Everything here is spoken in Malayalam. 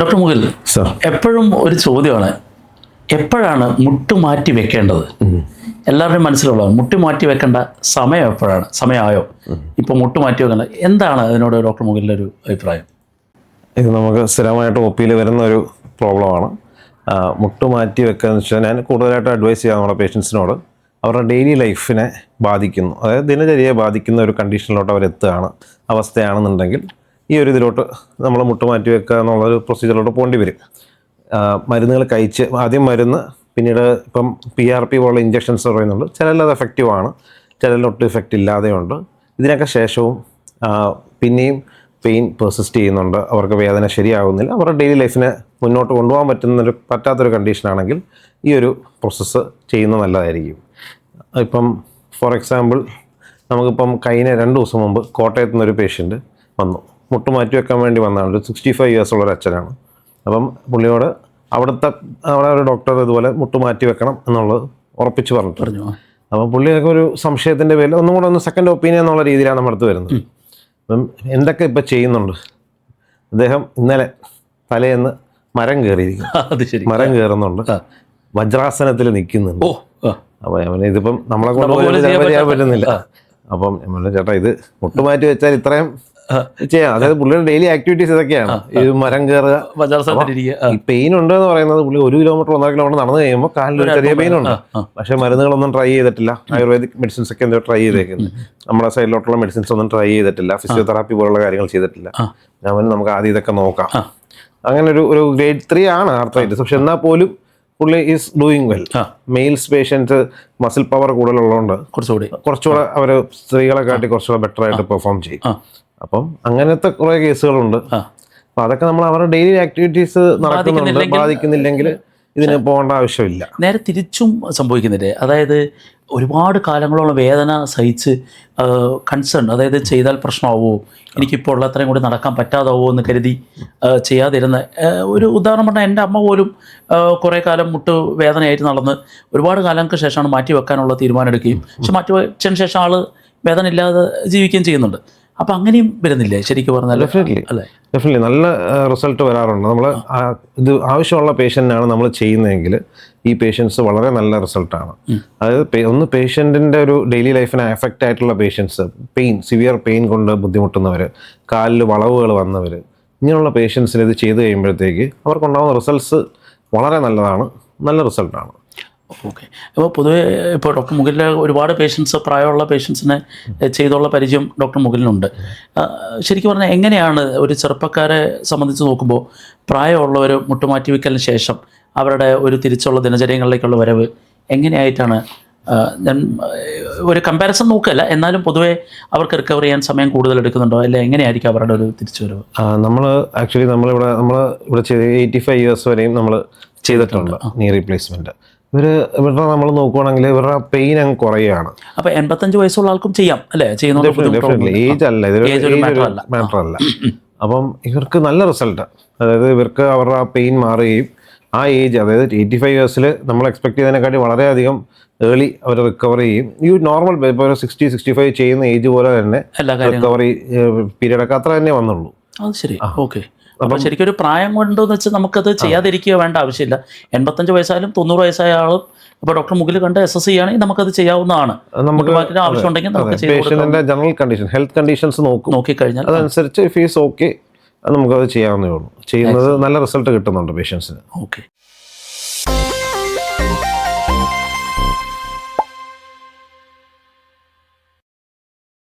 ഡോക്ടർ മുകിൽ സർ, എപ്പോഴും ഒരു ചോദ്യമാണ്, എപ്പോഴാണ് മുട്ട് മാറ്റി വെക്കേണ്ടത്? എല്ലാവരുടെയും മനസ്സിലുള്ളതാണ്, മുട്ട് മാറ്റി വെക്കേണ്ട സമയം എപ്പോഴാണ്? സമയമായോ ഇപ്പോൾ മുട്ട് മാറ്റി വെക്കേണ്ട? എന്താണ് അതിനോട് ഡോക്ടർ മുകിലിൻ്റെ ഒരു അഭിപ്രായം? ഇത് നമുക്ക് സ്ഥിരമായിട്ട് ഒ പിയിൽ വരുന്ന ഒരു പ്രോബ്ലമാണ്. മുട്ട് മാറ്റി വെക്കുക എന്ന് വെച്ചാൽ ഞാൻ കൂടുതലായിട്ട് അഡ്വൈസ് ചെയ്യാം നമ്മുടെ പേഷ്യൻസിനോട്. അവരുടെ ഡെയിലി ലൈഫിനെ ബാധിക്കുന്നു, അതായത് ദിനചര്യയെ ബാധിക്കുന്ന ഒരു കണ്ടീഷനിലോട്ട് അവരെത്തുകയാണ് അവസ്ഥയാണെന്നുണ്ടെങ്കിൽ ഈ ഒരു ഇതിലോട്ട് നമ്മൾ മുട്ട് മാറ്റി വെക്കുക എന്നുള്ളൊരു പ്രൊസീജിയറിലോട്ട് പോകേണ്ടി വരും. മരുന്നുകൾ കഴിച്ച് ആദ്യം മരുന്ന്, പിന്നീട് ഇപ്പം PRP പോലുള്ള ഇഞ്ചക്ഷൻസ് പറയുന്നുണ്ട്. ചിലരിൽ അത് എഫക്റ്റീവാണ്, ചിലരിൽ ഒട്ടും എഫക്റ്റ് ഇല്ലാതെയുണ്ട്. ഇതിനൊക്കെ ശേഷവും പിന്നെയും പെയിൻ പെർസിസ്റ്റ് ചെയ്യുന്നുണ്ട്, അവർക്ക് വേദന ശരിയാകുന്നില്ല, അവരുടെ ഡെയിലി ലൈഫിനെ മുന്നോട്ട് കൊണ്ടുപോകാൻ പറ്റാത്തൊരു കണ്ടീഷനാണെങ്കിൽ ഈ ഒരു പ്രോസസ്സ് ചെയ്യുന്നത് നല്ലതായിരിക്കും. ഇപ്പം ഫോർ എക്സാമ്പിൾ നമുക്കിപ്പം കഴിഞ്ഞ 2 ദിവസം മുമ്പ് കോട്ടയത്തു നിന്നൊരു പേഷ്യൻറ്റ് വന്നു. മുട്ട് മാറ്റി വെക്കാൻ വേണ്ടി വന്നതാണ്. ഒരു 65 years ഉള്ളൊരു അച്ഛനാണ്. അപ്പം പുള്ളിയോട് അവിടെ ഒരു ഡോക്ടർ ഇതുപോലെ മുട്ട് മാറ്റി വെക്കണം എന്നുള്ളത് ഉറപ്പിച്ച് പറഞ്ഞു. അപ്പം പുള്ളിയൊക്കെ ഒരു സംശയത്തിൻ്റെ പേരിൽ ഒന്നും കൂടെ ഒന്ന് സെക്കൻഡ് ഒപ്പീനിയൻ എന്നുള്ള രീതിയിലാണ് നമ്മുടെ അടുത്ത് വരുന്നത്. അപ്പം എന്തൊക്കെ ഇപ്പം ചെയ്യുന്നുണ്ട്, അദ്ദേഹം ഇന്നലെ തലേന്ന് മരം കയറിയിരിക്കും, മരം കയറുന്നുണ്ട്, വജ്രാസനത്തിൽ നിൽക്കുന്നുണ്ട്. അപ്പം അവന് ഇതിപ്പം നമ്മളെ കൊണ്ട് ചെയ്യാൻ പറ്റുന്നില്ല. അപ്പം ചേട്ടാ ഇത് മുട്ട് മാറ്റി വെച്ചാൽ ഇത്രയും ചെയ്യാം, അതായത് പുള്ളിയുടെ ഡെയിലി ആക്ടിവിറ്റീസ് ഇതൊക്കെയാണ്. ഈ മരം കയറുക, ഈ പെയിൻ ഉണ്ട് എന്ന് പറയുന്നത് പുള്ളി 1 കിലോമീറ്റർ 1.5 കിലോമീറ്റർ നടന്നു കഴിയുമ്പോൾ കാലിലൊരു ചെറിയ പെയിൻ ഉണ്ട്. പക്ഷേ മരുന്നുകളൊന്നും ട്രൈ ചെയ്തിട്ടില്ല. ആയുർവേദിക് മെഡിസിൻസ് ഒക്കെ എന്തോ ട്രൈ ചെയ്തേക്കുന്നത്, നമ്മുടെ സൈഡിലോട്ടുള്ള മെഡിസിൻസ് ഒന്നും ട്രൈ ചെയ്തിട്ടില്ല, ഫിസിയോതെറാപ്പി പോലുള്ള കാര്യങ്ങൾ ചെയ്തിട്ടില്ല. ഞാൻ നമുക്ക് ആദ്യം ഇതൊക്കെ നോക്കാം. അങ്ങനെ ഒരു grade 3 ആണ് ആർത്രൈറ്റിസ്. പക്ഷെ എന്നാൽ പോലും പുള്ളി is doing well. Males patients muscle power കൂടുതലുള്ളതുകൊണ്ട് കുറച്ചുകൂടെ അവർ സ്ത്രീകളെ കാട്ടി കുറച്ചുകൂടെ ബെറ്റർ ആയിട്ട് പെർഫോം ചെയ്യും. അപ്പം അങ്ങനത്തെ കുറേ കേസുകളുണ്ട്. അപ്പം അതൊക്കെ നമ്മൾ അവരുടെ ഡെയിലി ആക്ടിവിറ്റീസ് നടക്കുന്നുണ്ട്, ബാധിക്കുന്നില്ലെങ്കിൽ ഇതിന് പോകേണ്ട ആവശ്യമില്ല. നേരെ തിരിച്ചും സംഭവിക്കുന്നില്ലേ? അതായത് ഒരുപാട് കാലങ്ങളോളം വേദന സഹിച്ച് കൺസേൺ, അതായത് ചെയ്താൽ പ്രശ്നമാവുമോ, എനിക്കിപ്പോൾ ഉള്ള അത്രയും കൂടി നടക്കാൻ പറ്റാതാവുമോ എന്ന് കരുതി ചെയ്യാതിരുന്ന ഒരു ഉദാഹരണം പറഞ്ഞാൽ എൻ്റെ അമ്മ പോലും കുറേ കാലം മുട്ട് വേദനയായിട്ട് നടന്ന് ഒരുപാട് കാലങ്ങൾക്ക് ശേഷമാണ് മാറ്റി വെക്കാനുള്ള തീരുമാനം എടുക്കുകയും, പക്ഷെ മാറ്റി വെച്ചതിന് ശേഷം ആൾ വേദന ഇല്ലാതെ ജീവിക്കുകയും ചെയ്യുന്നുണ്ട്. അപ്പം അങ്ങനെയും വരുന്നില്ലേ ശരിക്കും പറഞ്ഞാൽ? ഡെഫിനറ്റ്ലി നല്ല റിസൾട്ട് വരാറുണ്ട്. നമ്മൾ ഇത് ആവശ്യമുള്ള പേഷ്യൻ്റാണ് നമ്മൾ ചെയ്യുന്നതെങ്കിൽ ഈ പേഷ്യൻസ് വളരെ നല്ല റിസൾട്ടാണ്. അതായത് ഒന്ന് പേഷ്യൻറ്റിൻ്റെ ഒരു ഡെയിലി ലൈഫിനെ എഫക്റ്റ് ആയിട്ടുള്ള പേഷ്യൻസ്, സിവിയർ പെയിൻ കൊണ്ട് ബുദ്ധിമുട്ടുന്നവർ, കാലിൽ വളവുകൾ വന്നവർ, ഇങ്ങനെയുള്ള പേഷ്യൻസിന് ഇത് ചെയ്ത് കഴിയുമ്പോഴത്തേക്ക് അവർക്കുണ്ടാകുന്ന റിസൾട്ട്സ് വളരെ നല്ലതാണ്, നല്ല റിസൾട്ടാണ്. ഓക്കെ. അപ്പോൾ പൊതുവേ ഇപ്പോൾ ഡോക്ടർ മുകിലിൻ്റെ ഒരുപാട് പേഷ്യൻസ്, പ്രായമുള്ള പേഷ്യൻസിനെ ചെയ്തുള്ള പരിചയം ഡോക്ടർ മുകിലിനുണ്ട്. ശരിക്കും പറഞ്ഞാൽ എങ്ങനെയാണ് ഒരു ചെറുപ്പക്കാരെ സംബന്ധിച്ച് നോക്കുമ്പോൾ പ്രായമുള്ളവർ മുട്ടുമാറ്റി വയ്ക്കലിന് ശേഷം അവരുടെ ഒരു തിരിച്ചുള്ള ദിനചര്യങ്ങളിലേക്കുള്ള വരവ് എങ്ങനെയായിട്ടാണ്? ഞാൻ ഒരു കമ്പാരിസൺ നോക്കുകയല്ല, എന്നാലും പൊതുവേ അവർക്ക് റിക്കവർ ചെയ്യാൻ സമയം കൂടുതൽ എടുക്കുന്നുണ്ടോ, അല്ലെങ്കിൽ എങ്ങനെയായിരിക്കും അവരുടെ ഒരു തിരിച്ചു വരവ്? നമ്മളിവിടെ 85 years വരെയും നമ്മൾ ചെയ്തിട്ടുണ്ട് നീ റീപ്ലേസ്മെൻറ്റ്. ഇവരുടെ നമ്മൾ നോക്കുവാണെങ്കിൽ ഇവരുടെ പെയിൻ അങ്ങ് കുറയുകയാണ്. അപ്പോൾ 85 വയസ്സുള്ള ആൾക്കും ചെയ്യാം അല്ലേ? ഏജ് അല്ല, ഇതൊരു മാറ്റർ അല്ല. അപ്പം ഇവർക്ക് നല്ല റിസൾട്ട്, അതായത് ഇവർക്ക് അവരുടെ ആ പെയിൻ മാറുകയും ആ ഏജ്, അതായത് 85 years നമ്മൾ എക്സ്പെക്ട് ചെയ്തതിനെക്കാട്ടി വളരെയധികം ഏർലി അവർ റിക്കവർ ചെയ്യും. ഈ നോർമൽ ഇപ്പോൾ ഒരു 60-65 ചെയ്യുന്ന ഏജ് പോലെ തന്നെ റിക്കവറി പീരീഡൊക്കെ അത്ര തന്നെ വന്നുള്ളൂ. അത് ശരി. ഓക്കെ. അപ്പോൾ ശരിക്കും ഒരു പ്രായം കൊണ്ടെന്ന് വെച്ചാൽ നമുക്കത് ചെയ്യാതിരിക്കുക വേണ്ട ആവശ്യമില്ല. 85 വയസ്സായാലും 90 വയസ്സായ ആളും ഇപ്പോൾ ഡോക്ടർ മുകിൽ കണ്ട് അസസ് ചെയ്യുകയാണെങ്കിൽ നമുക്കത് ചെയ്യാവുന്നതാണ്. നമുക്ക് ആവശ്യമുണ്ടെങ്കിൽ നമുക്ക് പേഷ്യന്റിന്റെ ജനറൽ കണ്ടീഷൻ, ഹെൽത്ത് കണ്ടീഷൻസ് നോക്കിക്കഴിഞ്ഞാൽ അതനുസരിച്ച് ഫീസ് ഓക്കെ, നമുക്കത് ചെയ്യാവുന്നേ ഉള്ളൂ. ചെയ്യുന്നത് നല്ല റിസൾട്ട് കിട്ടുന്നുണ്ട് പേഷ്യൻസിന്. ഓക്കെ.